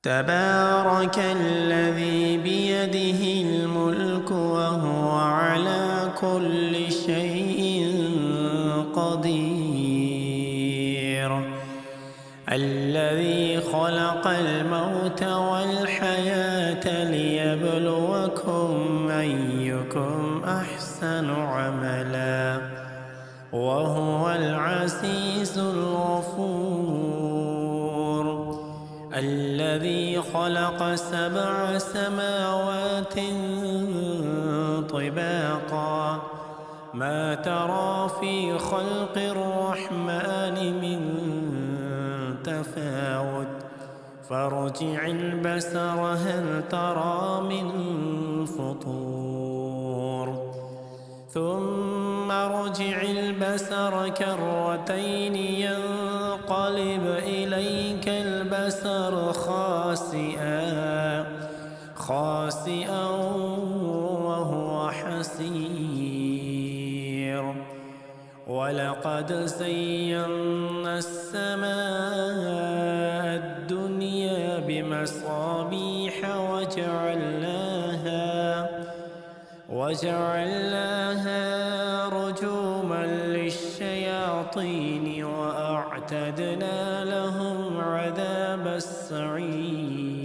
تبارك الذي بيده الملك وهو على كل شيء قدير. الذي خلق الموت والحياة ليبلوكم أيكم أحسن عملا وهو العزيز الغفور. الذي خلق 7 سماوات طباقا ما ترى في خلق الرحمن من تفاوت فارجع البصر هل ترى من فطور ثم ارجع البصر كرتين ينقلب إليك البصر خاسئا وهو حسير. ولقد زينا السماء الدنيا بمصابيح وجعلناها رجوما للشياطين وأعتدنا لهم عذاب السعير.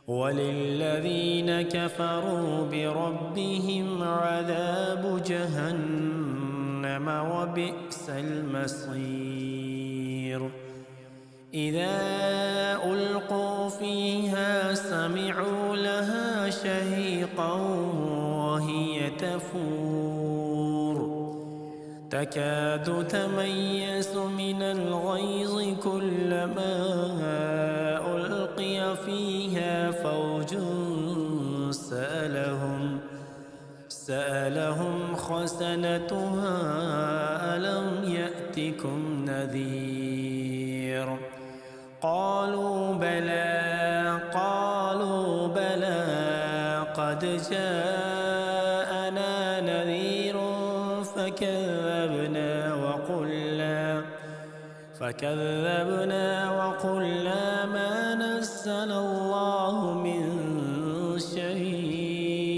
وللذين كفروا بربهم عذاب جهنم وبئس المصير. إذا ألقوا فيها سمعوا لها شهيقا وهي تفور تكاد تميز من الغيظ كلما ألقي فيها فوج سألهم خزنتها ألم يأتكم نذير قالوا بلى قد جاءنا نذير فكذبنا وقلنا ما نزل الله من شيء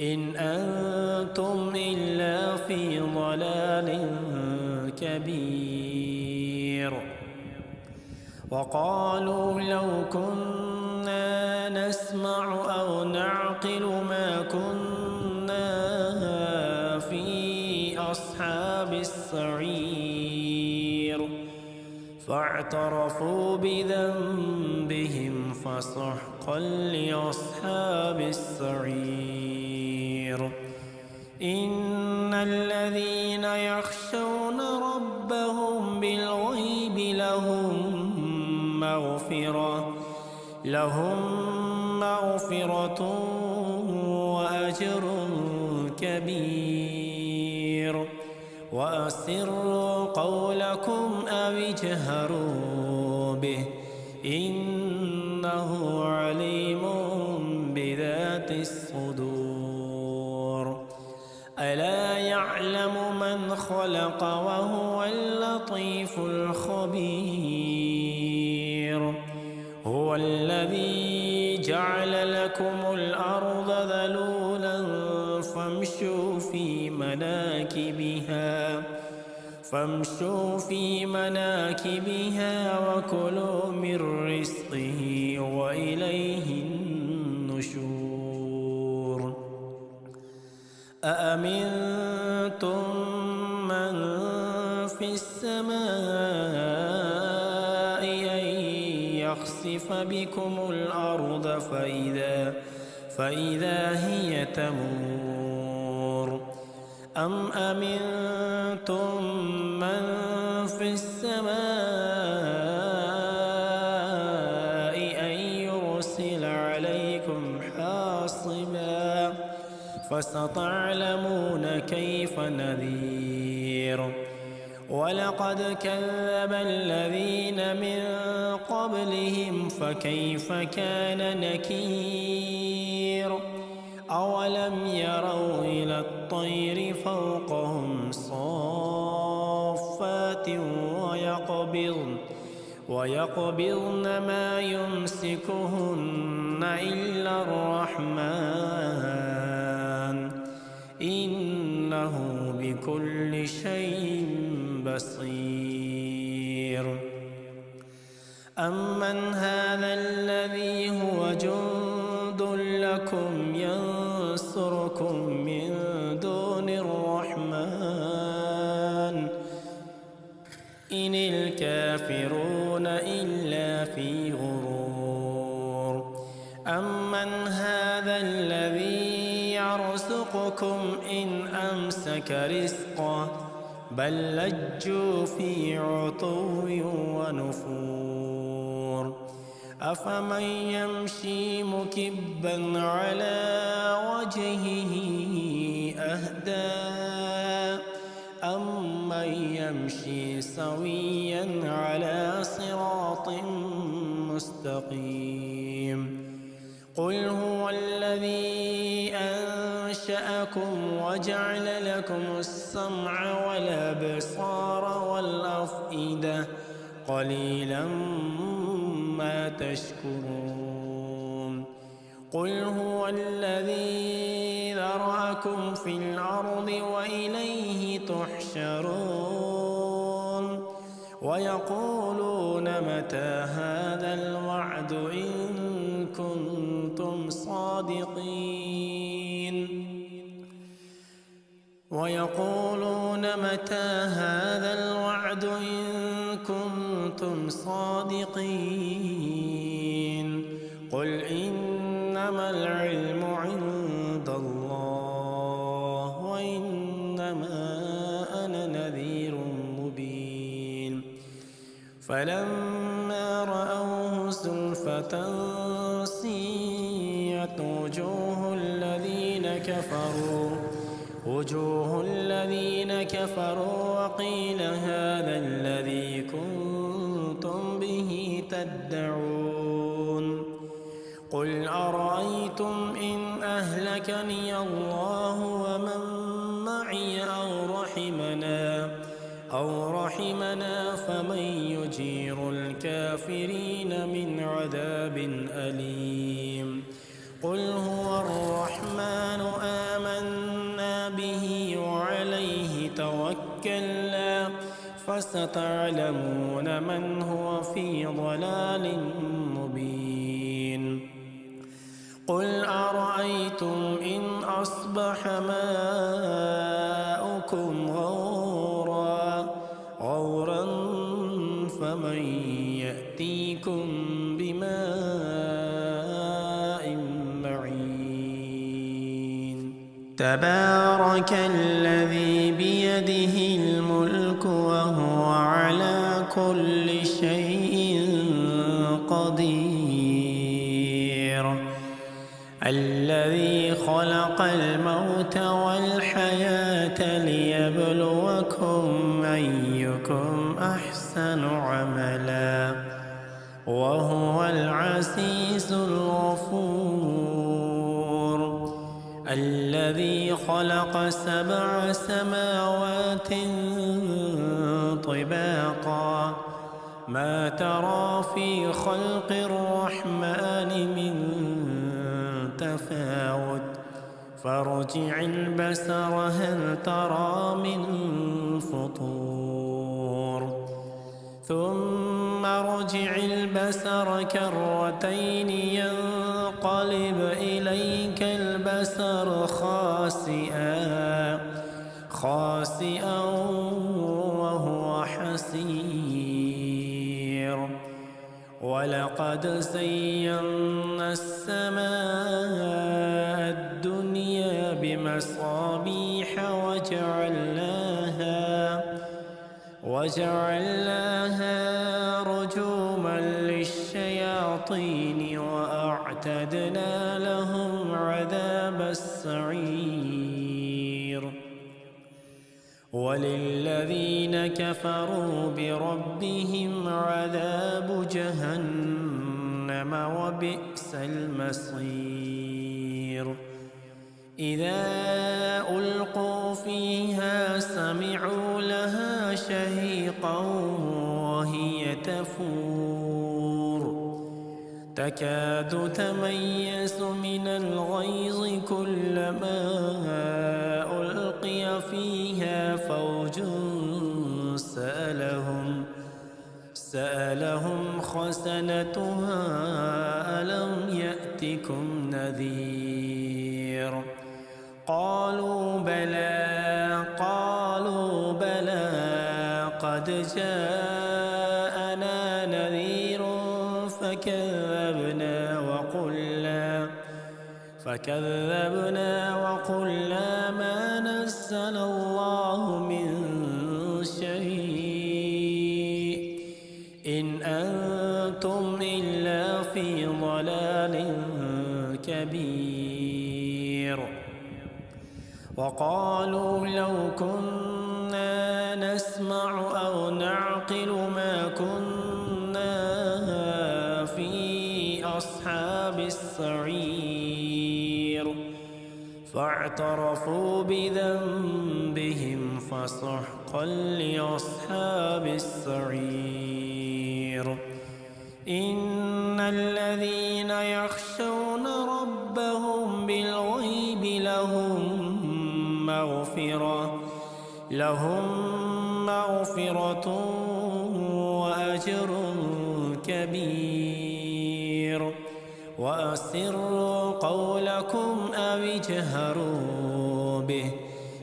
إن أنتم إلا في ضلال كبير. وقالوا لو كنا نسمع أو نعقل ما كنا في أصحاب السعير فاعترفوا بذنبهم فسحقا لأصحاب السعير. إن الذين يخشون ربهم بالغيب لهم مغفرة وأجر كبير. وأسروا قولكم أو اجهروا به إنه عليم بذات الصدور. ألا يعلم من خلق وهو اللطيف الخبير. هو الذي جعل لكم الأرض ذلولا فامشوا في مناكبها وكلوا من رزقه وإليه النشور. أأمنتم من في السماء أن يخسف بكم الأرض فإذا هي تمور أم أمنتم من في السماء أن يرسل عليكم حاصبا فستعلمون كيف نذير. ولقد كذب الذين من قبلهم فكيف كان نكير. أولم يروا إلى الطير فوقهم صافات ويقبضن ما يمسكهن إلا الرحمن إنه بكل شيء بصير. أمن هذا الذي هو جند لكم ينصركم من دون الرحمن إن الكافرون إلا في غرور. أمن هذا الذي يرزقكم إن أمسك رزقه بل لجوا في عتو ونفور. أفمن يمشي مكبا على وجهه أهدى أمن يمشي سويا على صراط مستقيم. قل هو الذي أنشأكم وجعل لكم السمع والأبصار والأفئدة قليلا ما تشكرون. قل هو الذي ذرأكم في الأرض وإليه تحشرون. ويقولون متى هذا الوعد إن كنتم صادقين. ويقولون متى هذا الوعد إن كنتم صادقين. قل إنما العلم عند الله وإنما أنا نذير مبين. فلما رأوه زلفة سيئت وجوه الذين كفروا وقيل هذا الذي كنتم به تدعون. قل أرأيتم إن أهلكني الله ومن معي أو رحمنا فمن يجير الكافرين من عذاب أليم. قل هو الرحمن آمنا به وعليه توكلنا فستعلمون من هو في ضلال مبين. قل أرأيتم إن أصبح ماؤكم غورا فمن يأتيكم بماء معين. تبارك الذي بيده الملك وهو على كل شيء قدير. الذي خلق الموت والحياة ليبلوكم أيكم أحسن عملا وهو العزيز الغفور. الذي خلق 7 سماوات طباقا ما ترى في خلق الرحمن من تفاوت فارجع البصر هل ترى من فطور ثم ارجع البصر كرتين ينقلب إليك البصر خاسئا وهو حسير. ولقد زينا السماء الدنيا بمصابيح وجعلناها رجوما للشياطين وأعتدنا لهم عذاب السعير. وللذين كفروا بربهم عذاب جهنم وبئس المصير. إذا ألقوا فيها سمعوا لها شهيقا وهي تفور تكاد تميز من الغيظ كلما ألقي فيها فوج سألهم خزنتها ألم يأتكم نذير قالوا بلى قد جاءنا نذير فكذبنا وقلنا ما نزل الله من شيء إن أنتم إلا في ضلال كبير وقالوا لو كنا نسمع أو نعقل ما كنا في أصحاب السعير فاعترفوا بذنبهم فسحقا لأصحاب السعير إن الذين يخشون ربهم بالغيب لهم مغفرة وأجر كبير وأسروا قولكم أو اجهروا به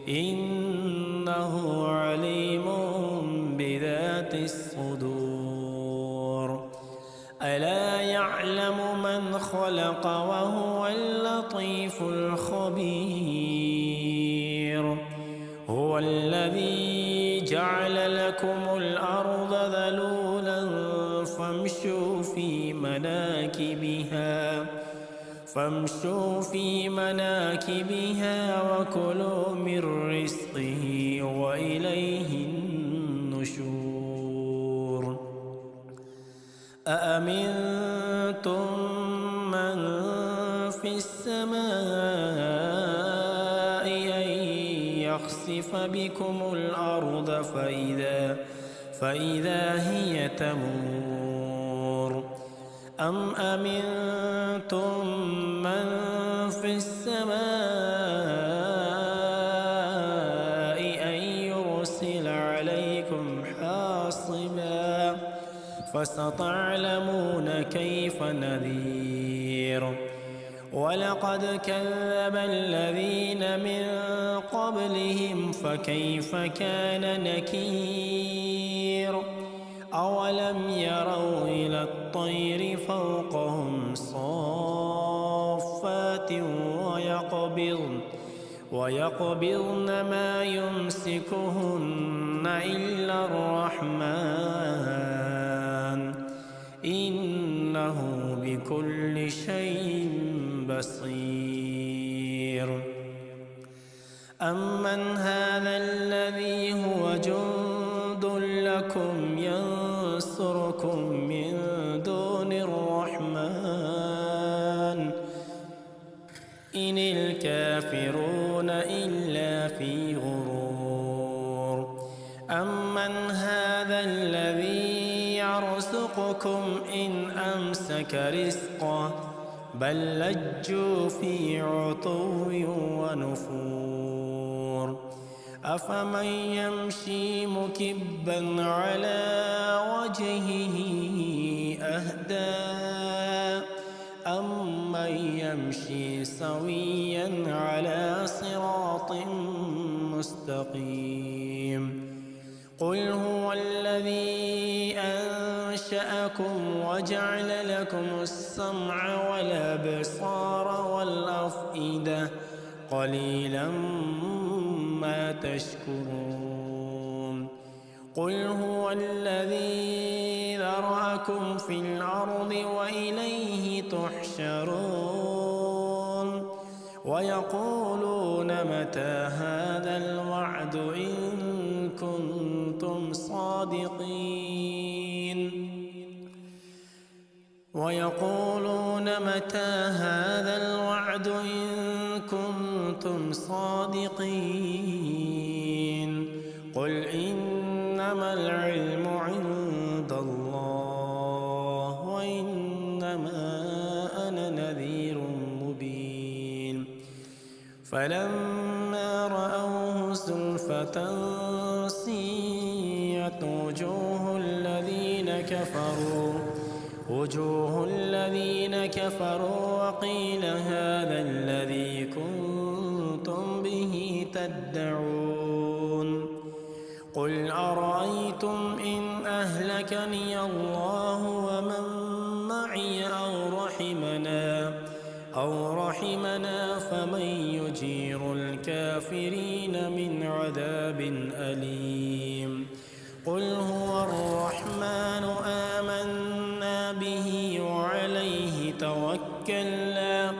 إنه عليم بذات الصدور ألا يعلم من خلق وهو اللطيف الخبير هو الذي جعل لكم الأرض ذلولا فامشوا في مناكبها وكلوا من رزقه وإليه النشور أأمنتم من في السماء أن يخسف بكم الأرض فإذا هي تمور أم أمنتم من في السماء أن يرسل عليكم حاصبا فستعلمون كيف نذير ولقد كذب الذين من قبلهم فكيف كان نكير أولم يروا إلى الطير فوقهم صافات ويقبضن ما يمسكهن إلا الرحمن إنه بكل شيء بصير أمن هذا الذي هو جند لكم ينصركم من دون الرحمن إن الكافرون إلا في غرور أمن هذا الذي يرزقكم إن أمسك رزقه بل لجوا في عتو ونفور أفمن يمشي مكبا على وجهه أهدى أمن يمشي سويا على صراط مستقيم قل هو الذي أنشأكم وجعل لكم السمع والأبصار والأفئدة قليلا ما تشكرون قل هو الذي ذرأكم في الأرض وإليه تحشرون ويقولون متى هذا الوعد إن كنتم صادقين ويقولون متى هذا الوعد إن كنتم صادقين قل إنما العلم عند الله فلما رأوه زلفة سيئت وجوه الذين كفروا وقيل هذا الذي كنتم به تدعون قل أرأيتم إن أهلكني الله ومن معي أو رحمنا فمن يجير الكافرين من عذاب أليم قل هو الرحمن آمنا به وعليه توكلنا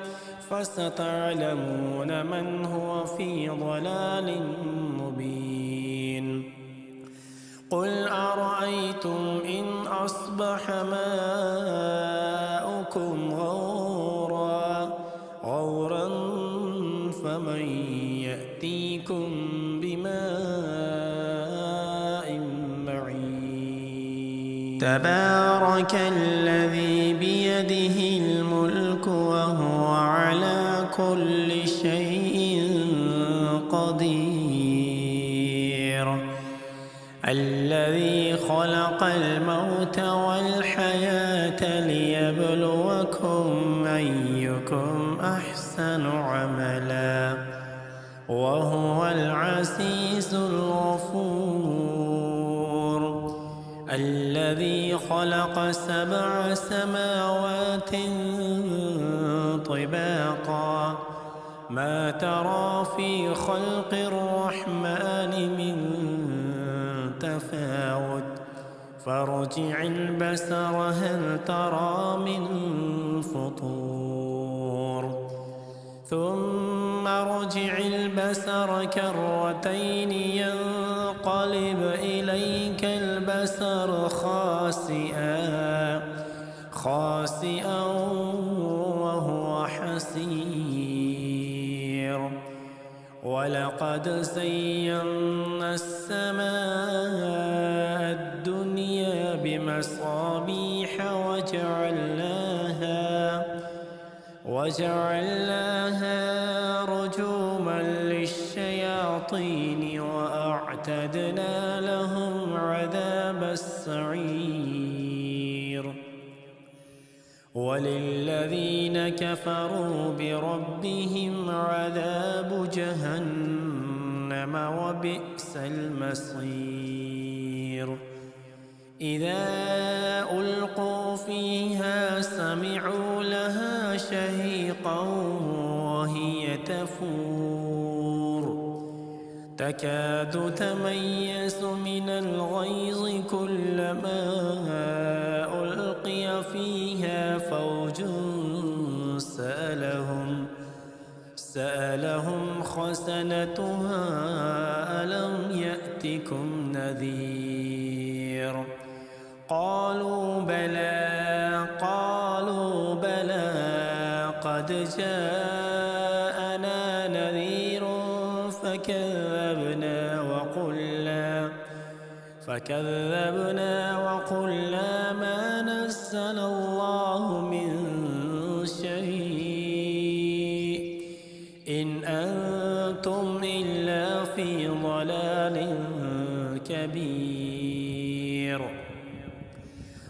فستعلمون من هو في ضلال مبين قل أرأيتم إن أصبح ماؤكم غورا فمن يأتيكم بماء معين تبارك الذي بيده الملك وهو على كل شيء قدير الذي خلق الموت والحياة ليبلوكم أيكم أحسن عملا وهو العزيز الغفور الذي خلق 7 سماوات طباقا ما ترى في خلق الرحمن من تفاوت فارجع البصر هل ترى من فطور ثم ارجع البصر كرتين ينقلب إليك البصر خاسئا وهو حسير ولقد زينا السماء الدنيا بمصابيح وجعلناها رجوما للشياطين وأعتدنا لهم عذاب السعير وللذين كفروا بربهم عذاب جهنم وبئس المصير إذا ألقوا فيها سمعوا لها شهيقا وهي تفور تكاد تميز من الغيظ كلما ألقي فيها فوج سألهم خزنتها ألم يأتكم نذير قالوا بلى قد جاءنا نذير فكذبنا وقلنا ما نزل الله من شيء إن أنتم إلا في ضلال كبير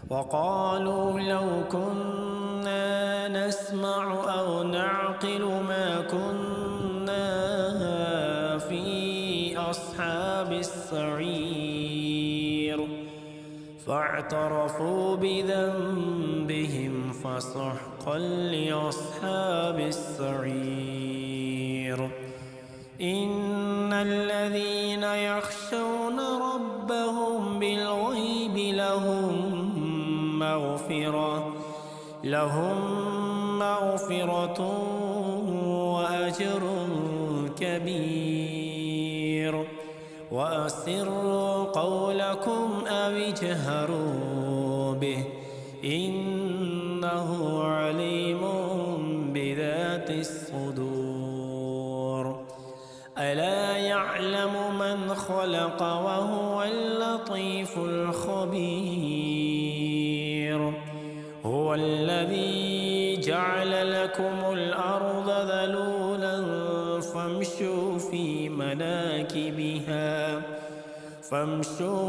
وقالوا لو كنا نسمع أو نعقل ما كنا في أصحاب السعير فاعترفوا بذنبهم فسحقا لأصحاب السعير إن الذين يخشون ربهم بالغيب لهم مغفرة وأجر كبير وأسروا قولكم أو اجهروا به إنه عليم بذات الصدور ألا يعلم من خلق وهو اللطيف الخبير هو الذي جعل لكم الأرض ذلولا فامشوا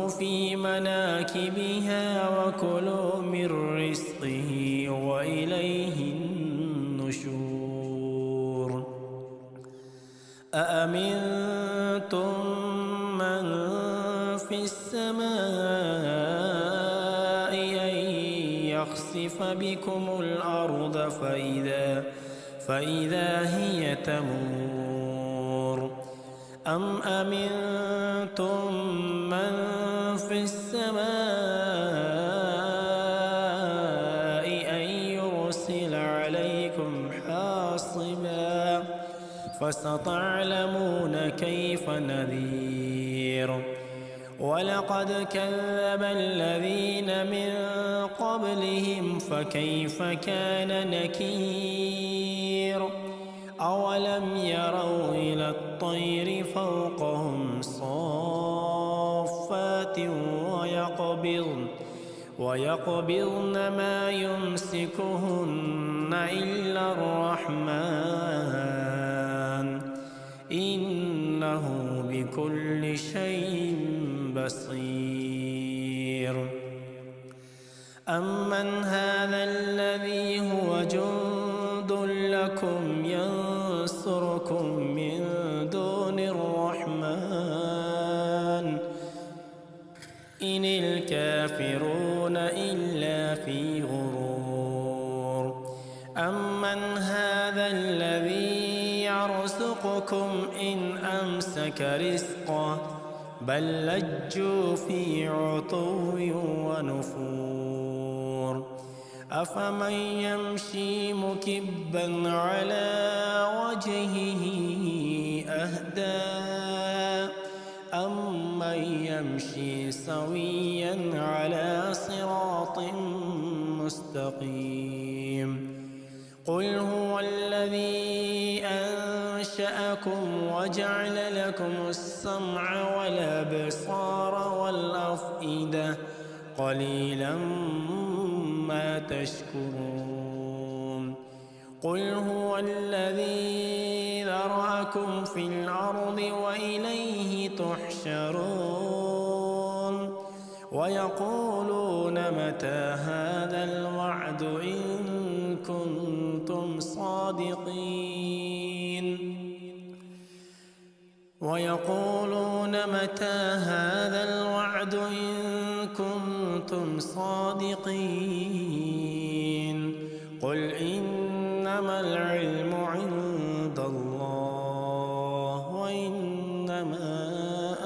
في مناكبها وكلوا من رزقه وإليه النشور أأمنتم من في السماء أن يخسف بكم الأرض فإذا هي تمور أم أمنتم من في السماء أن يرسل عليكم حاصبا فستعلمون كيف نذير ولقد كذب الذين من قبلهم فكيف كان نكير أولم يروا إلى الطير فوقهم صافات ويقبضن ما يمسكهن إلا الرحمن إنه بكل شيء بصير أمن هذا الذي هو جند لكم ينصركم من دون الرحمن إن الكافرون إلا في غرور أمن هذا الذي يرزقكم إن أمسك رزقه بل لجوا في عتو ونفور أفمن يمشي مكبا على وجهه أهدى أمن يمشي سويا على صراط مستقيم قل هو الذي أنشأكم وجعل لكم السمع والأبصار والأفئدة قليلا ما تشكرون قل هو الذي ذرأكم في الأرض وإليه تحشرون ويقولون متى هذا الوعد إن كنتم صادقين ويقولون متى هذا الوعد إن كنتم صادقين قل إنما العلم عند الله وإنما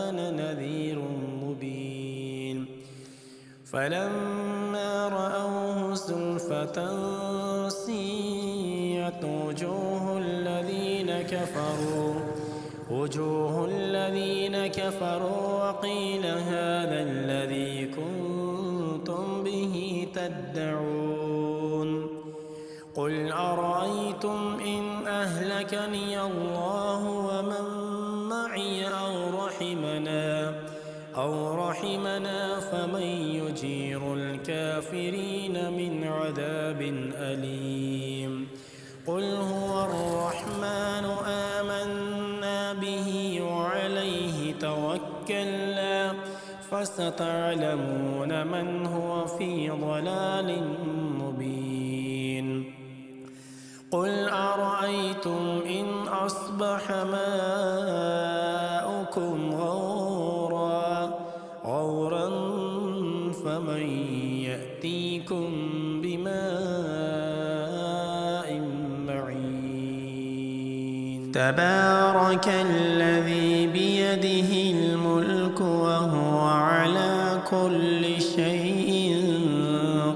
أنا نذير مبين فلما رأوه زلفة سيئت وجوه الذين كفروا وقيل هذا الذي كنتم به تدعون قل أرأيتم إن أهلكني الله ومن معي أو رحمنا فمن يجير الكافرين من عذاب أليم قل هو الرحمن آمنا به وعليه توكلنا فستعلمون من هو في ضلال مبين قل أرأيتم إن أصبح ماؤكم غورا فمن يأتيكم بماء معين تبارك الذي بيده الملك وهو على كل شيء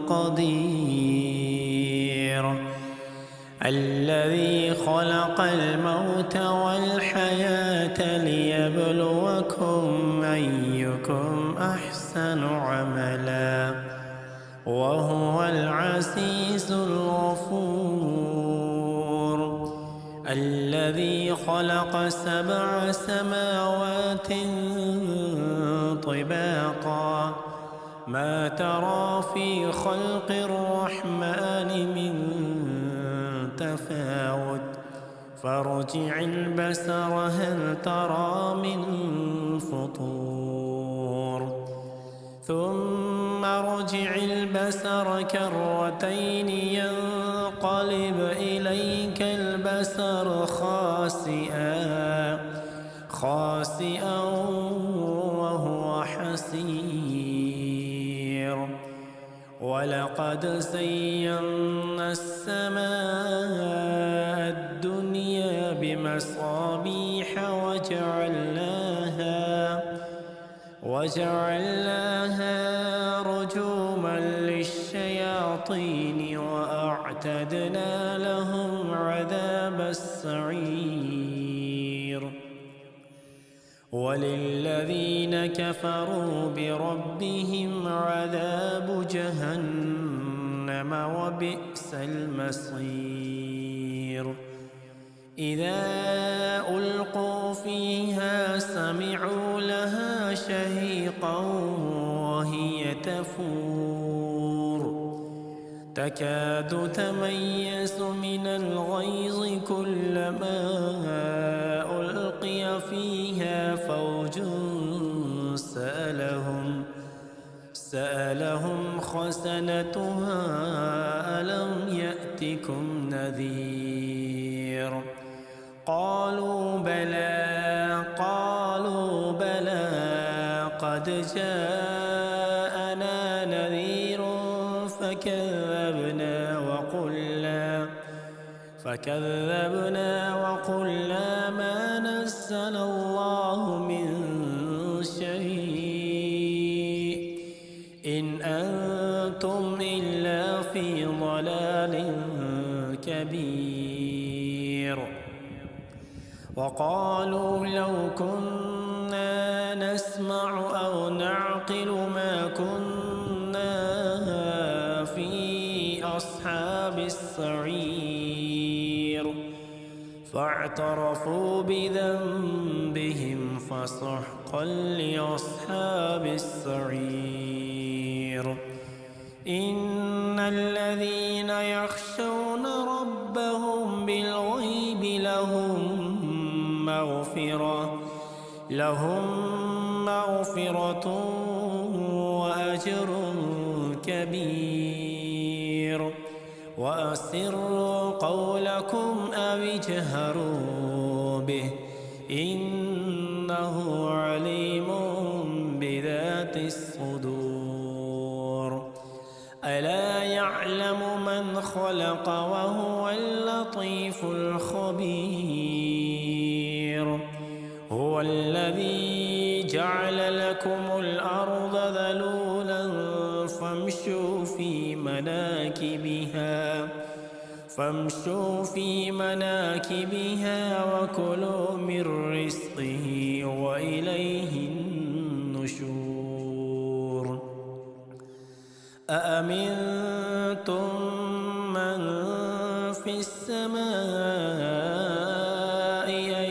قدير الذي خلق الموت والحياة ليبلوكم أيكم أحسن عملا وهو العزيز الغفور الذي خلق 7 سماوات طباقا ما ترى في خلق الرحمن من تفاوت فارجع البصر هل ترى من فطور ثم ارجع البصر كرتين ينقلب إليك البصر خاسئا وهو حسير ولقد زينا السماء الدنيا بمصابيح وجعلناها رجوما للشياطين وأعتدنا لهم عذاب السعير وللذين كفروا بربهم عذاب جهنم وبئس المصير إذا ألقوا فيها سمعوا لها شهيقا وهي تفور تكاد تميز من الغيظ كلما ألقي فيها فوج سألهم خزنتها ألم يأتكم نذير قالوا بلى قد جاءنا نذير فكذبنا وقلنا ما نزل الله من شيء إن أنتم إلا في ضلال كبير وقالوا لو كنا نسمع أو نعقل ما كنا في أصحاب السعير فاعترفوا بذنبهم فسحقا لأصحاب السعير إن الذين يخشون ربهم بالغيب لهم مغفرة وأجر كبير وأسروا قولكم أو اجهروا به إنه عليم بذات الصدور ألا يعلم من خلق وهو اللطيف الخبير هو الذي جعل لكم الأرض ذلولا فامشوا في مناكبها وكلوا من رزقه وإليه النشور أأمنتم من في السماء أن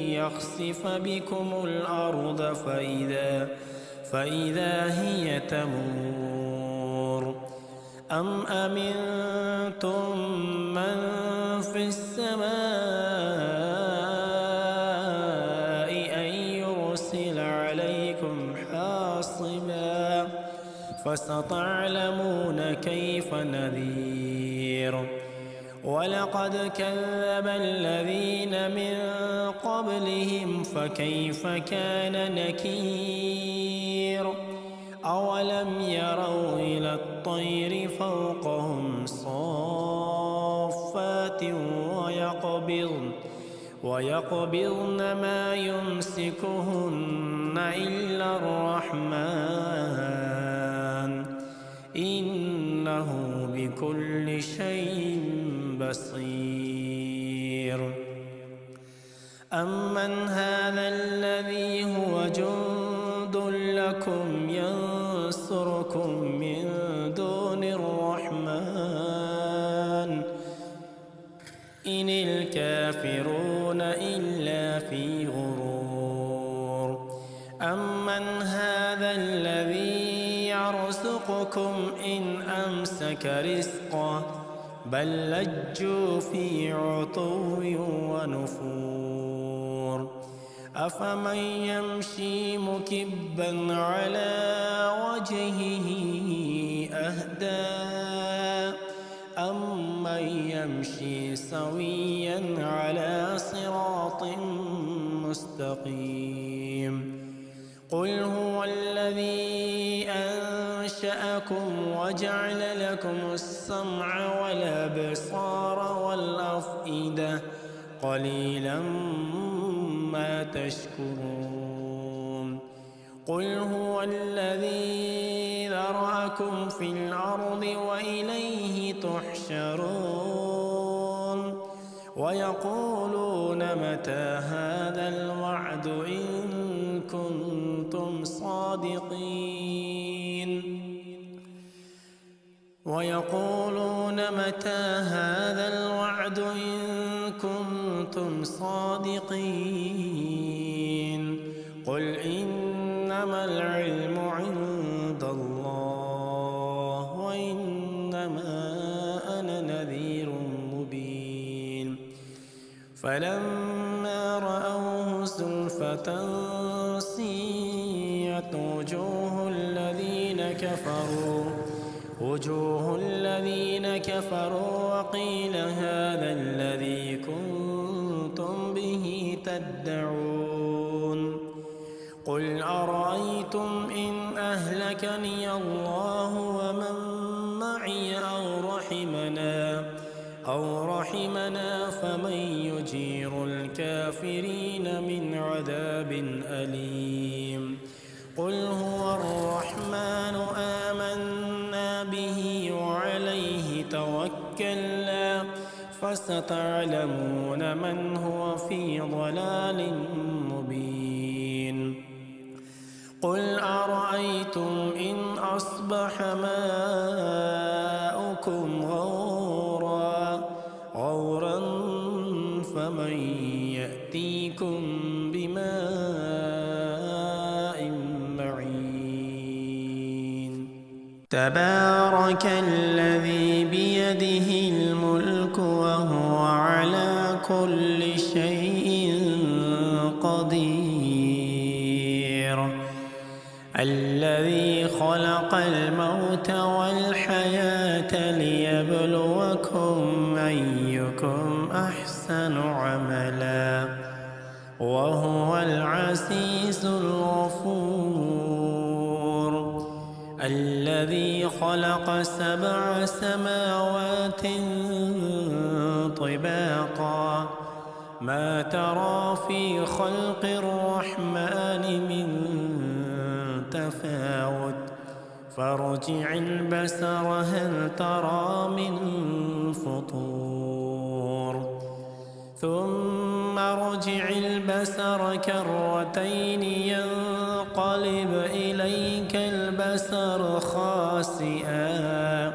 يخسف بكم الأرض فإذا هي تمور أم أمنتم من في السماء أن يرسل عليكم حاصبا فستعلمون كيف نذير ولقد كذب الذين من قبلهم فكيف كان نكير أولم يروا إلى الطير فوقهم صافات ويقبضن ما يمسكهن إلا الرحمن إنه بكل شيء بصير أمن هذا الذي هو جند لكم ينصركم من دون الرحمن إن الكافرون إلا في غرور أمن هذا الذي يرزقكم إن أمسك رزقه بل لجوا في عتو ونفور أفمن يمشي مكبا على وجهه أهدى أمن يمشي سويا على صراط مستقيم قل هو الذي أنشأكم وجعل لكم السمع والأبصار والأفئدة قليلا ما تشكرون قل هو الذي ذرأكم في الأرض وإليه تحشرون ويقولون متى هذا الوعد إن كنتم صادقين ويقولون متى هذا الوعد إن كنتم صادقين قل إنما العلم عند الله وإنما أنا نذير مبين فلما رأوه زلفة سيئت وجوه الذين كفروا وقيل هذا الذي كنتم به تدعون قل أرأيتم إن أهلكني الله ومن معي أو رحمنا فمن يجير الكافرين من عذاب أليم قل هو الرحمن آمنا به وعليه توكلنا فستعلمون من هو في ضلال مبين قل أرأيتم إن أصبح ماؤكم غورا فمن يأتيكم بماء معين تبارك الذي بيده الملك وهو على كل شيء قدير الذي خلق الموت والحياة ليبلوكم أيكم أحسن عملا وهو العزيز الغفور الذي خلق 7 سماوات طباقا ما ترى في خلق الرحمن من تفاوت فارجع البصر هل ترى من فطور ثم ارجع البصر كرتين ينقلب إليك البصر خاسئا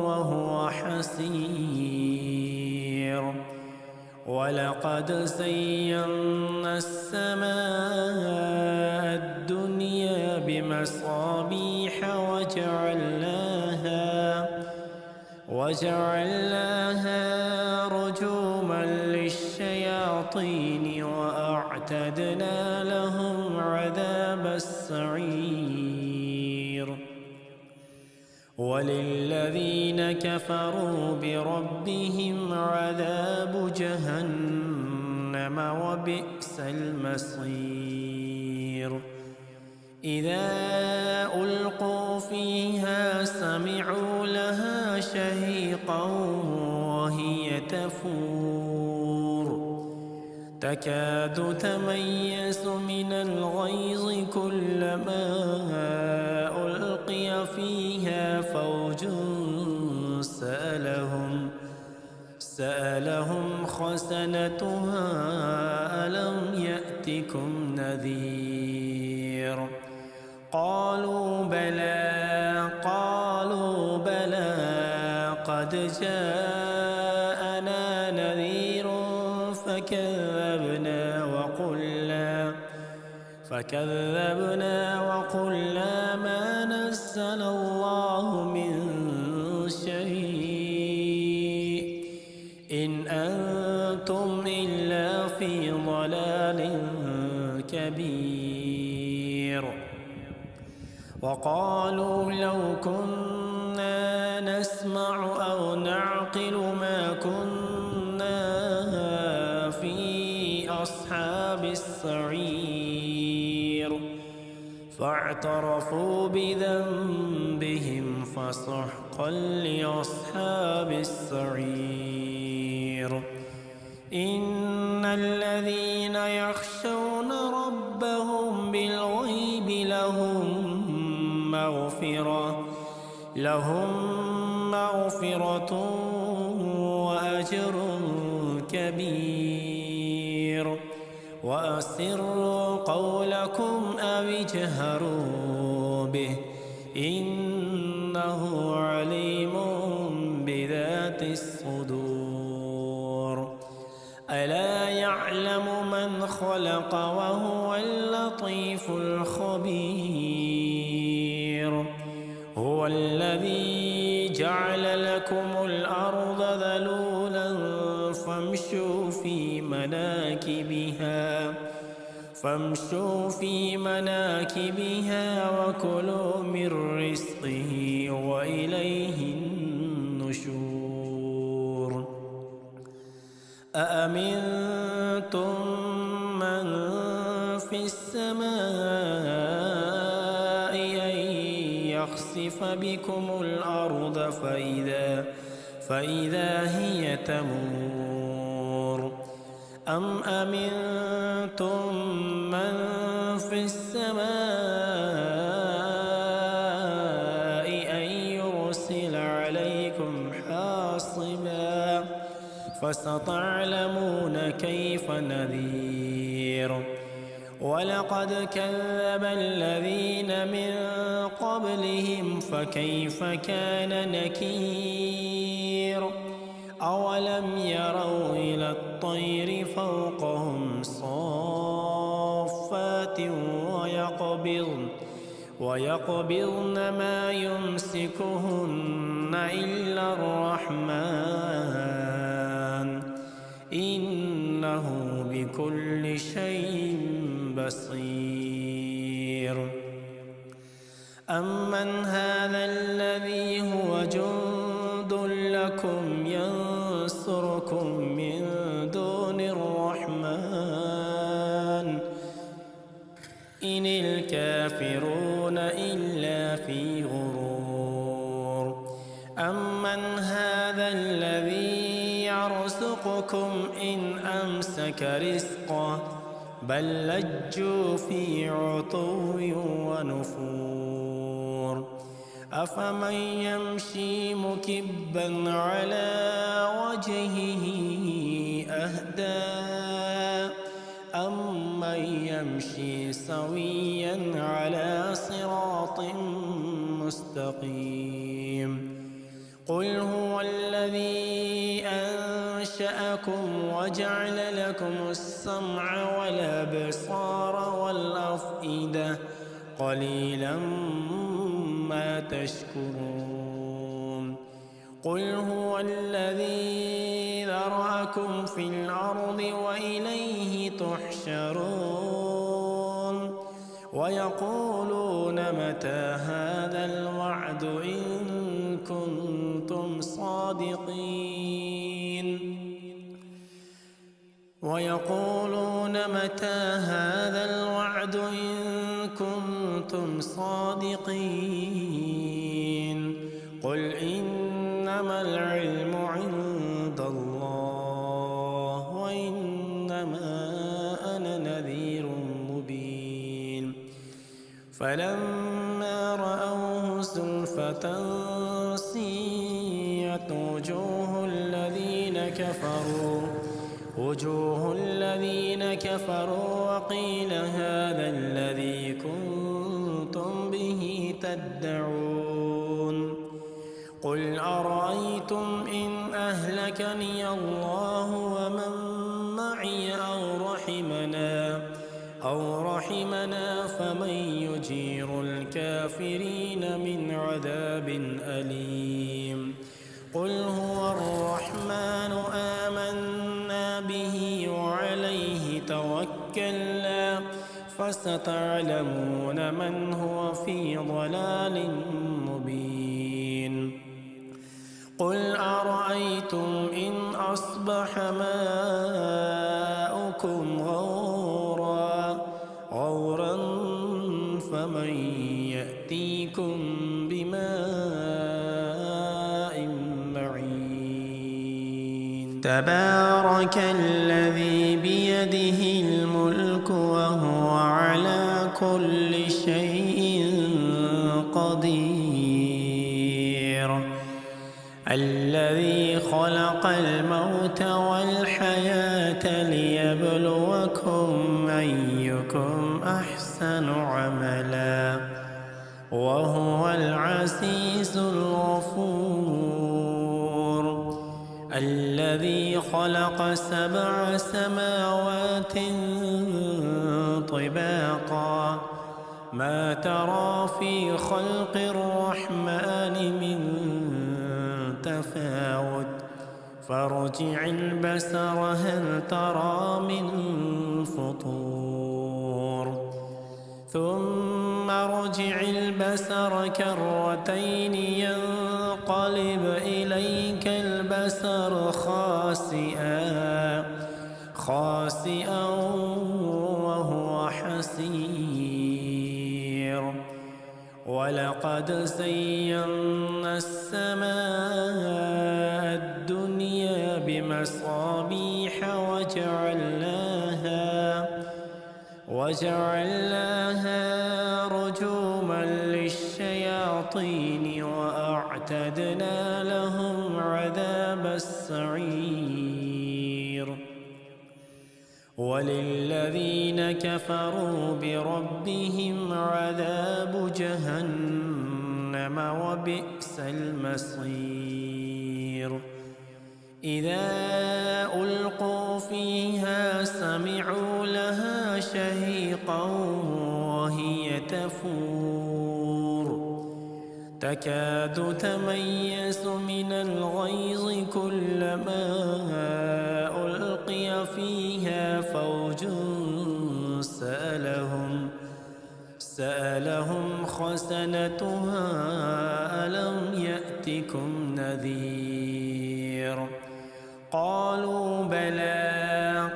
وهو حسير ولقد زينا السماء الدنيا بمصابيح وجعلناها رجوما للشياطين وأعتدنا لهم عذاب السعير وللذين كفروا بربهم عذاب جهنم وبئس المصير إذا ألقوا فيها سمعوا لها شهيقا وهي تفور تكاد تميز من الغيظ كلما ألقي فيها فوج سألهم خزنتها ألم يأتكم نذير قالوا بلى قد جاءنا نذير فكذبنا وقلنا ما نزل الله من كبير وقالوا لو كنا نسمع أو نعقل ما كنا في أصحاب السعير فاعترفوا بذنبهم فسحقا لأصحاب السعير إن الذين يخشون ربهم بالغيب لهم مغفرة وأجر كبير وأسروا قولكم أو اجهروا به إنه عليم بذات الصدور ألا يعلم من خلق وهو اللطيف الخبير هو الذي جعل لكم الأرض ذلولا فامشوا في مناكبها وكلوا من رزقه وإليه النشور أأمنتم من في السماء أن يخسف بكم الأرض فإذا هي تمور أم أمنتم من في السماء أن يرسل عليكم حاصبا فستعلمون كيف نذير ولقد كذب الذين من قبلهم فكيف كان نكير أولم يروا إلى الطير فوقهم صافات ويقبضن ما يمسكهن إلا الرحمن إنه بكل شيء بصير أمن هذا الذي هو جند لكم ينصركم من دون الرحمن إن الكافرون إلا في غرور أمن هذا الذي يرزقكم إن أمسك رزقه بل لجوا في عتو ونفور أفمن يمشي مكبا على وجهه أهدى أمن يمشي سويا على صراط مستقيم قل هو الذي أنشأكم وجعل لكم السمع والأبصار والأفئدة قليلا ما تشكرون قل هو الذي ذرأكم في الأرض وإليه تحشرون ويقولون متى هذا الوعد إن كنتم صادقين ويقولون متى هذا الوعد إن كنتم صادقين قل إنما العلم عند الله وإنما أنا نذير مبين فلما رأوه زلفة سيئت وجوه الذين كفروا وقيل هذا الذي كنتم به تدعون قل أرأيتم إن أهلكني الله ومن معي أو رحمنا فمن يجير الكافرين من عذاب أليم قل هو الرحمن آمنا به وعليه توكلنا وستعلمون من هو في ضلال مبين. قل أرأيتم إن أصبح ماؤكم غورا فمن يأتيكم بماء معين. تبارك الذي بيده الملك وهو على كل شيء قدير. الذي خلق الموت والحياة ليبلوكم أيكم أحسن عملا وهو العزيز الغفور. الذي خلق 7 سماوات طباقا ما ترى في خلق الرحمن من تفاوت فارجع البصر هل ترى من فطور ثم ارجع البصر كرتين ينقلب إليك البصر خاسئا وهو حسير. ولقد زينا السماء الدنيا بمصابيح وجعلناها رجوما للشياطين وأعتدنا لهم عذاب السعير. وللذين كفروا بربهم عذاب جهنم وبئس المصير. إذا ألقوا فيها سمعوا لها شهيقا وهي تفور تكاد تميز من الغيظ كلما ألقي فيها فوج سألهم خزنتها ألم يأتكم نذير قالوا بلى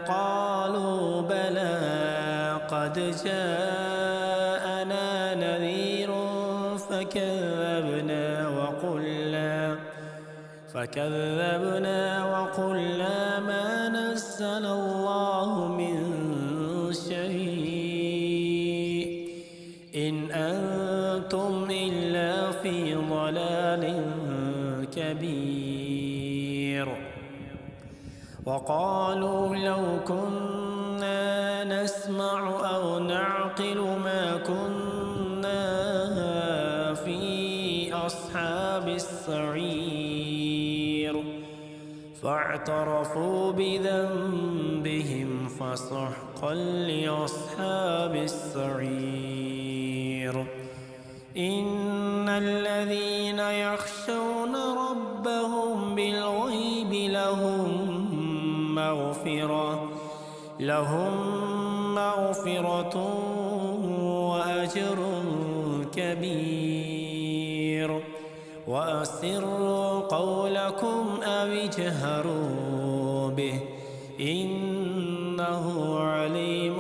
قد جاءنا نذير فكذبنا وقلنا ما نزل الله من شيء إن أنتم إلا في ضلال كبير. وقالوا لو كنا نسمع أو نعقل ما كنا في أصحاب السعير فاعترفوا بذنبهم فسحقا لأصحاب السعير. إن الذين يخشون ربهم بالغيب لهم مغفرة وأجر كبير. وأسروا قولكم أو اجهروا به إنه عليم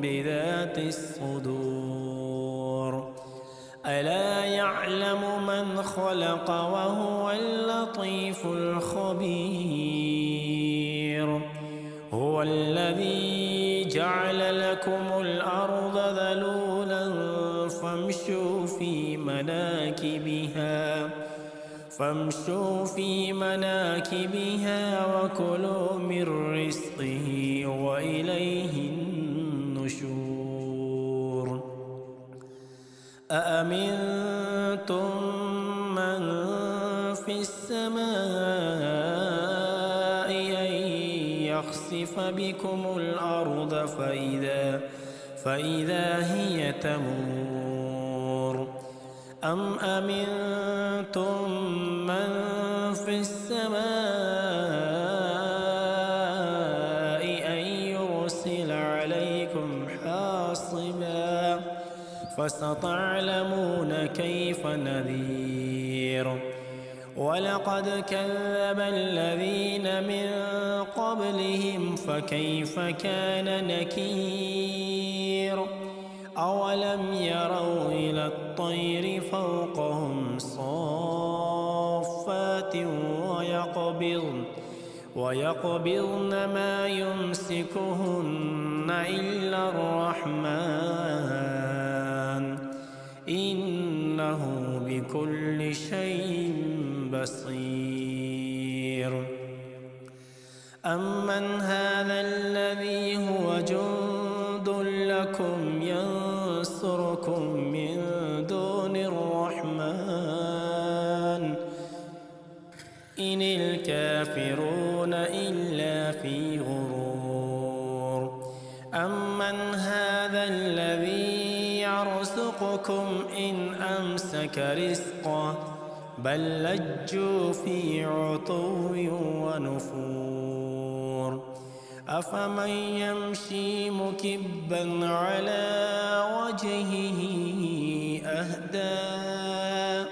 بذات الصدور. ألا يعلم من خلق وهو اللطيف الخبير. هو الذي جعل لكم الأرض ذلولا فامشوا في مناكبها وكلوا من رزقه وإليه النشور. أأمنتم من في السماء أن يخسف بكم الأرض فإذا هي تمور أم أمنتم من في السماء أن يرسل عليكم حاصبا فستعلمون كيف نذير. ولقد كذب الذين من قبلهم فكيف كان نكير. أولم يروا إلى الطير فوقهم صافات ويقبضن ما يمسكهن إلا الرحمن إنه بكل شيء بصير. أمن هذا الذي هو جند لكم ينصركم من دون الرحمن إن الكافرون إلا في غرور. أمن هذا الذي يرزقكم إن أمسك رزقه بل لجوا في عتو ونفور. أفمن يمشي مكبا على وجهه أهدى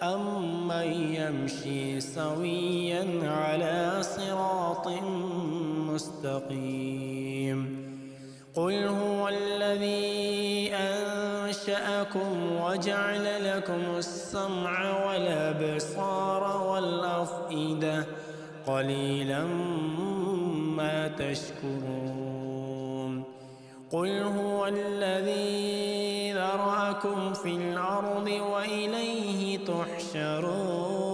أمن يمشي سويا على صراط مستقيم. قل هو الذي أنشأكم وجعل لكم السمع والأبصار والأفئدة قليلا ما تشكرون. قل هو الذي ذرأكم في الأرض وإليه تحشرون.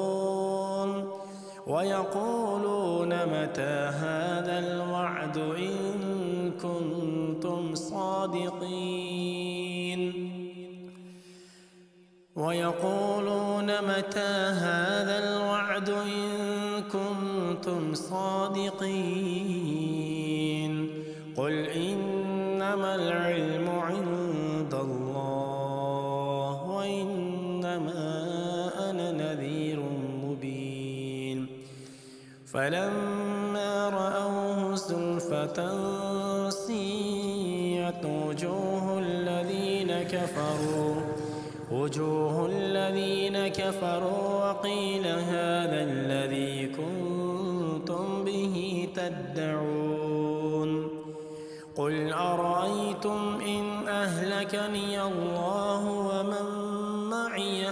ويقولون متى هذا الوعد إن كنتم صادقين. ويقولون متى هذا الوعد إن كنتم صادقين. قل إنما العلم عند الله وإنما أنا نذير مبين. فلما رأوه زلفة سيئت وجوه الذين كفروا وقيل هذا الذي كنتم به تدعون. قل أرأيتم إن أهلكني الله ومن معي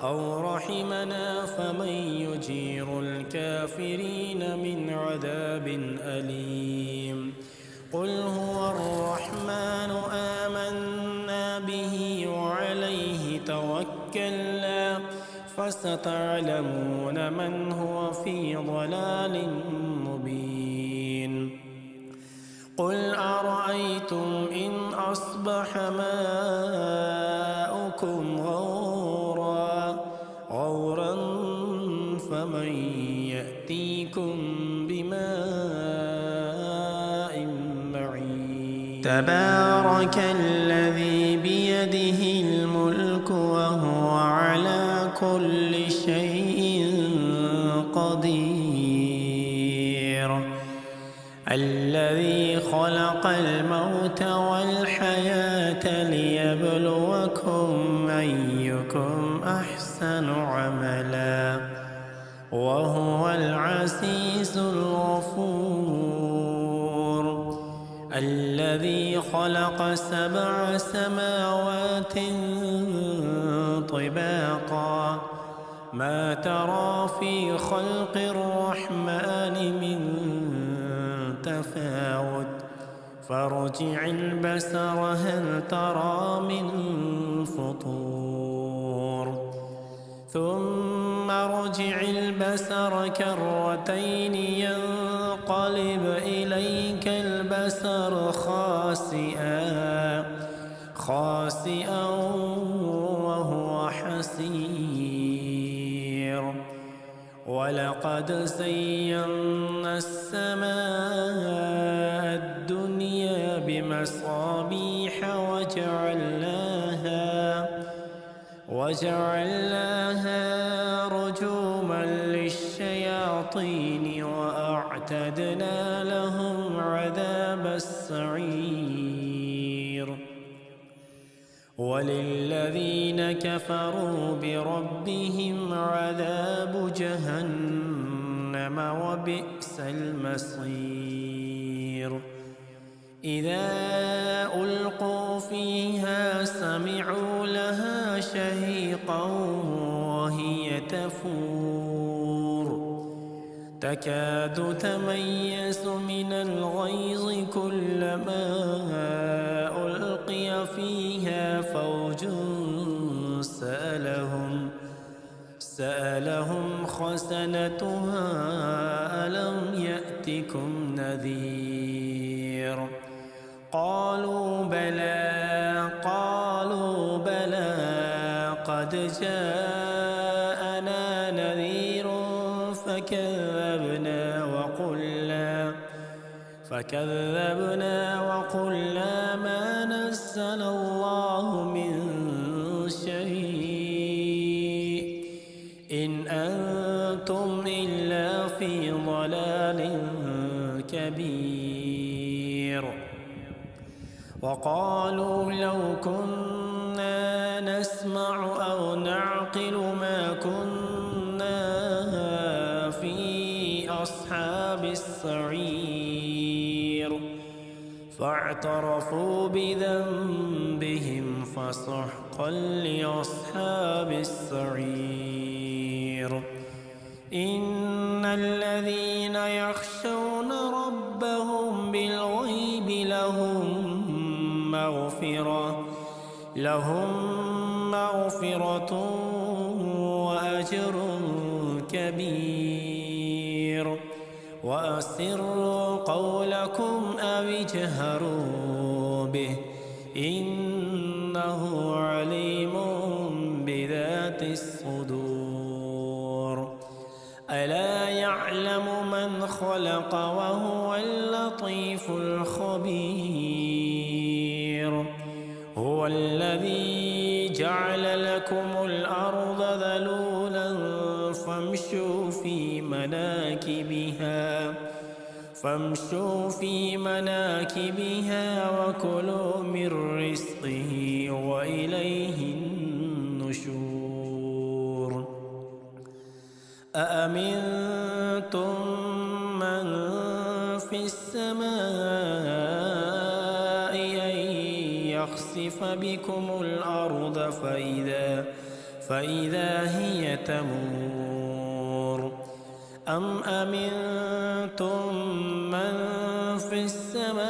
أو رحمنا فمن يجير الكافرين من عذاب أليم. قل هو الرحمن آمنا به وعليه توكلنا فستعلمون من هو في ضلال مبين. قل أرأيتم إن أصبح ماؤكم غورا فمن يأتيكم بماء معين. تبارك الذي بيده الملك وهو على كل شيء قدير. الذي خلق الموت والحياة ليبلوكم أيكم أحسن عملا وهو العزيز الغفور. الذي خلق 7 سماوات طباقا ما ترى في خلق الرحمن من تفاوت فارجع البصر هل ترى من فطور ثم ارجع البصر كرتين ينقلب إليك البصر خاسئا وهو حسير. ولقد زينا السماء الدنيا بمصابيح وجعلناها رجوما للشياطين وأعتدنا لهم عذاب السعير. وللذين كفروا بربهم عذاب جهنم وبئس المصير إذا ألقوا فيها سمعوا لها شهيقا وهي تفور تكاد تميز من الغيظ كلما ألقي فيها فوج سألهم خزنتها ألم يأتكم نذير قالوا بلى قد جاءنا نذير فكذبنا وقلنا ما نزل الله من شيء إن أنتم إلا في ضلال كبير وقالوا لو كنا نسمع أو نعقل ما كنا في أصحاب السعير فاعترفوا بذنبهم فسحقا لأصحاب السعير إن الذين يخشون ربهم بالغيب لهم مغفرة وأجر كبير وأسروا قولكم أو اجهروا به إنه عليم بذات الصدور ألا يعلم من خلق وهو اللطيف الخبير هو الذي جعل لكم الأرض ذلولا فامشوا في مناكبها وكلوا من رزقه وإليه النشور أأمنتم من في السماء أن يخسف بكم الأرض فإذا هي تمور أم أمنتم من في السماء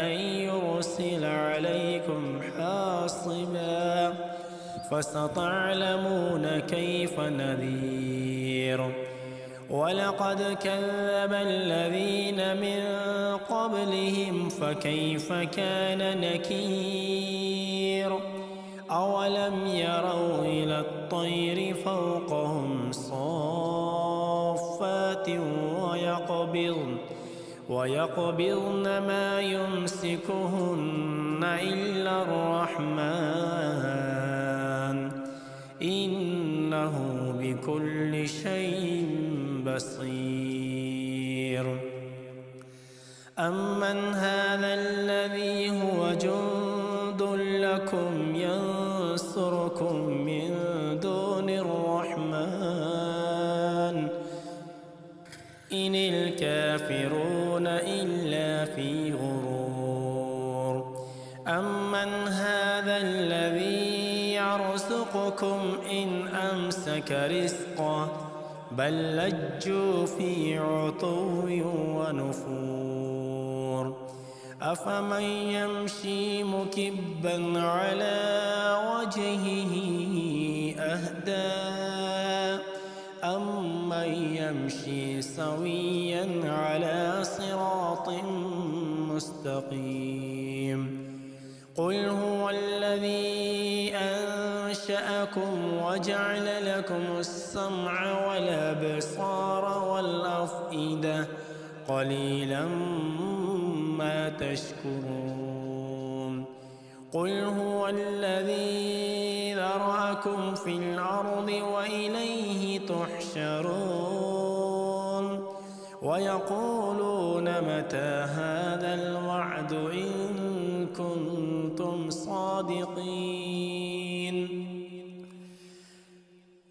أن يرسل عليكم حاصبا فستعلمون كيف نذير ولقد كذب الذين من قبلهم فكيف كان نكير أولم يروا إلى الطير فوقهم صافات ويقبضن ما يمسكهن إلا الرحمن إنه بكل شيء بصير أمن هذا الذي هو جند لكم ينصركم من دون الرحمن إن الكافرون إلا في غرور أمن هذا الذي يرزقكم إن أمسك رزقه بل لجوا في عتو ونفور أفمن يمشي مكبا على وجهه أهدى أمن يمشي سويا على صراط مستقيم قل هو الذي أنشأكم وجعل لكم السمع والأبصار والأفئدة قليلا ما تشكرون قل هو الذي ذرأكم في الأرض وإليه تحشرون ويقولون متى هذا الوعد إن صادقين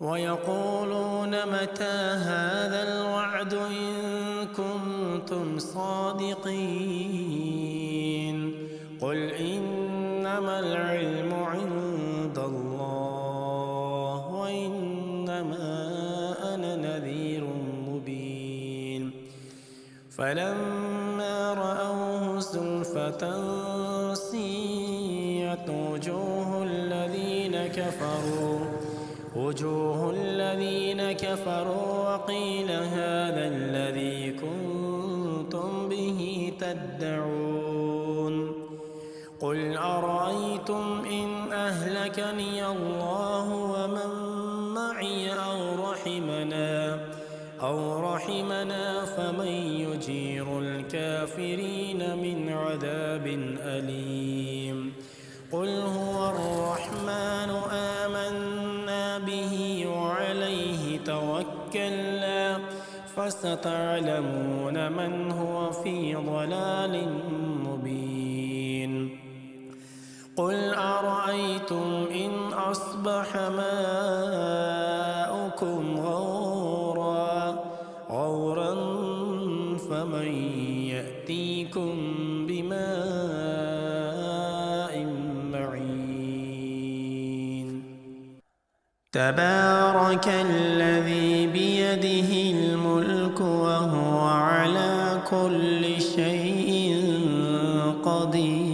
ويقولون متى هذا الوعد إن كنتم صادقين قل إنما العلم عند الله وإنما أنا نذير مبين فلما رأوه زلفة سيئت وجوه الذين كفروا وقيل هذا الذي كنتم به تدعون قل أرأيتم إن أهلكني الله ومن معي أو رحمنا فمن يجير الكافرين من عذاب أليم قل هو الرحمن آمنا به وعليه توكلنا فستعلمون من هو في ضلال مبين قل أرأيتم إن أصبح ماؤكم غورا فمن يأتيكم بماء معين تبارك الذي بيده الملك وهو على كل شيء قدير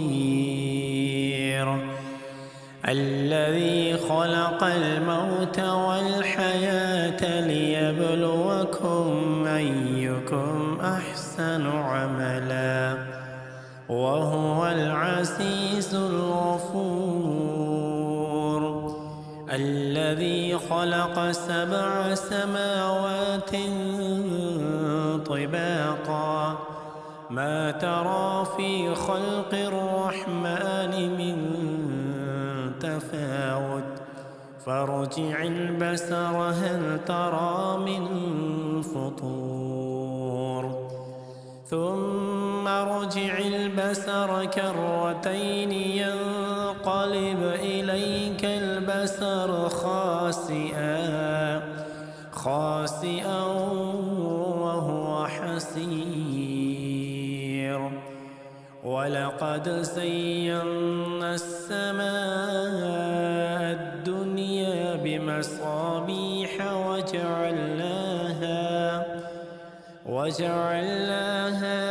الذي خلق الموت والحياة ليبلوكم أيكم أحسن عملا وهو العزيز الغفور الذي خلق 7 سماوات طباقا ما ترى في خلق الرحمن من تفاوت فارجع البصر هل ترى من فطور ثم ارجع البصر كرتين ينقلب إليك البصر خاسئا وهو حسير ولقد زينا السماء الدنيا بمصابيح وجعلناها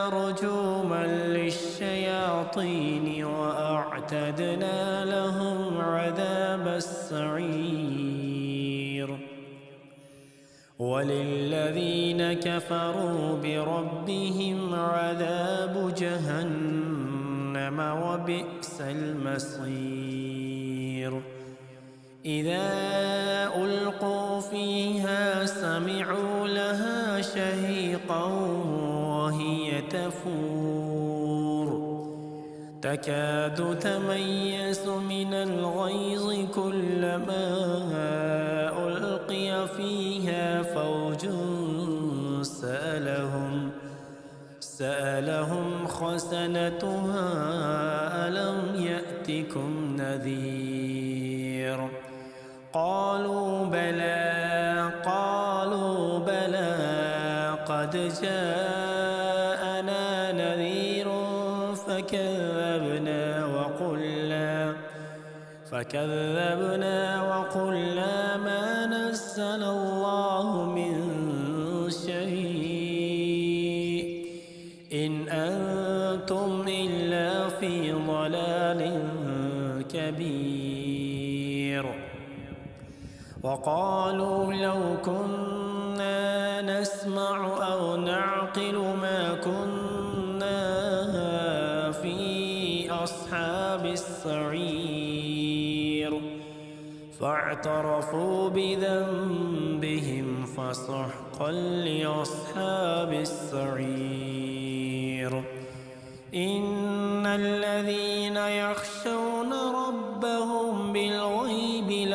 رجوما للشياطين وأعتدنا لهم عذاب السعير وللذين كفروا بربهم عذاب جهنم وبئس المصير إذا ألقوا فيها سمعوا لها شهيقا وهي تفور تكاد تميز من الغيظ كلما ألقي فيها فوج سألهم خزنتها ألم يأتكم نذير قالوا بلى قد جاءنا نذير فكذبنا وقلنا ما نزل الله من شيء إن أنتم إلا في ضلال كبير وقالوا لو كنا نسمع أو نعقل ما كنا في أصحاب السعير فاعترفوا بذنبهم فسحقا لأصحاب السعير إن الذين يخشون ربهم بالغيب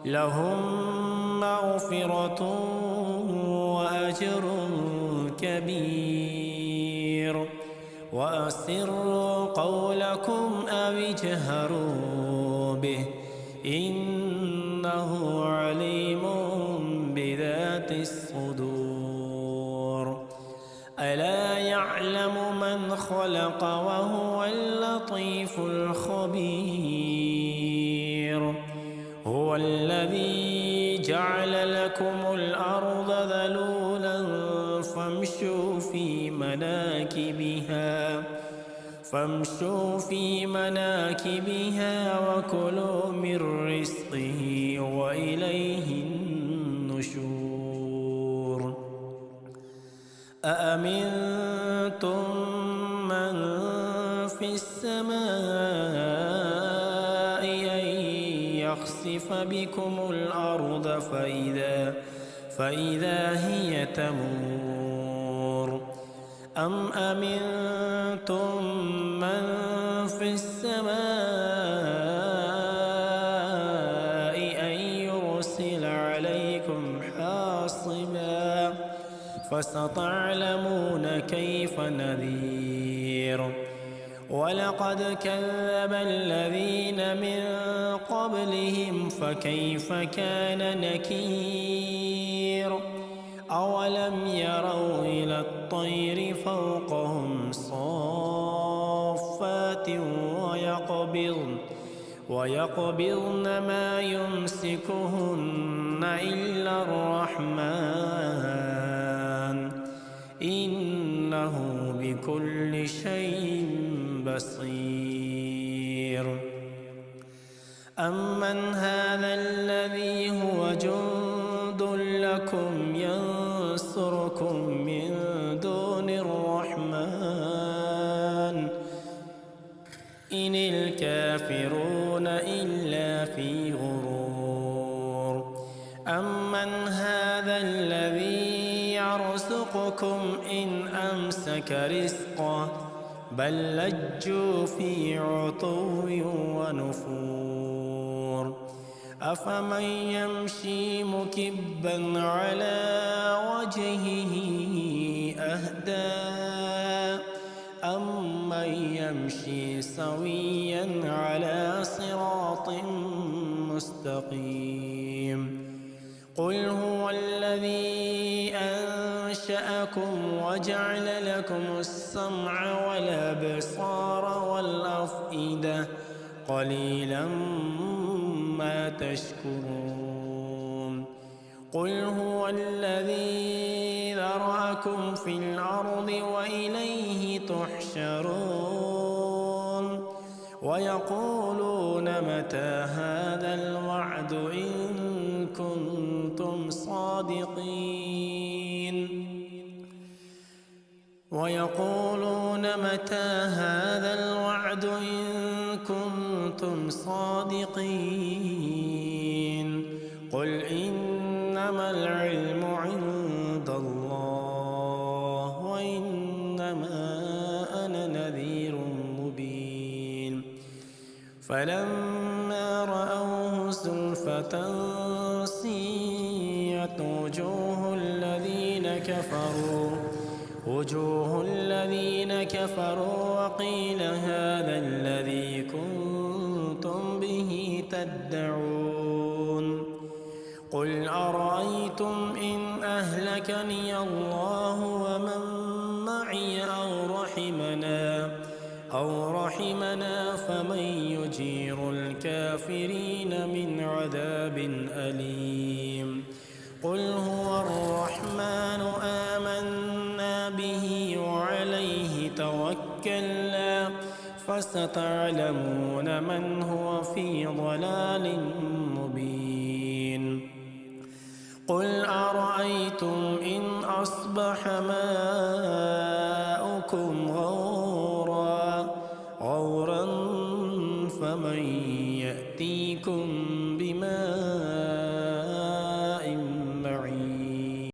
لهم مغفرة وأجر كبير وأسروا قولكم أو اجهروا به إنه عليم بذات الصدور. ألا يعلم من خلق وهو اللطيف الخبير. هو الذي جعل لكم الأرض ذلولا فامشوا في مناكبها وكلوا من رزقه وإليه النشور. أأمنتم من في السماء أن يخسف بكم الأرض فإذا هي تمور. أم أمنتم من في السماء أن يرسل عليكم حاصبا فستعلمون كيف نذير. ولقد كذب الذين من قبلهم فكيف كان نكير. أولم يروا إلى الطير فوقهم صافات ويقبضن ما يمسكهن إلا الرحمن إنه بكل شيء بصير. أمن هذا الذي هو جند لكم ينصركم من دون الرحمن إن الكافرون إلا في غرور. أمن هذا الذي يرزقكم إن أمسك رزقه بل لجوا في عتو ونفور. أفمن يمشي مكبا على وجهه أهدى أمن يمشي سويا على صراط مستقيم. قل هو الذي أنشأكم وجعل لكم السمع والأبصار والأفئدة قليلا ما تشكرون. قل هو الذي ذرأكم في الأرض وإليه تحشرون. ويقولون متى هذا الوعد إن كنتم صادقين. ويقولون متى هذا الوعد إن كنتم صادقين. قل إنما العلم عند الله وإنما أنا نذير مبين. فلما رأوه زلفة سيئت وجوه الذين كفروا وقيل هذا الذي كنتم به تدعون. قل أرأيتم إن أهلكني الله ومن معي أو رحمنا فمن يجير الكافرين من عذاب أليم. قل هو الرحمن آمنا به وعليه توكلنا فستعلمون من هو في ضلال مبين. قل أرأيتم إن أصبح ماؤكم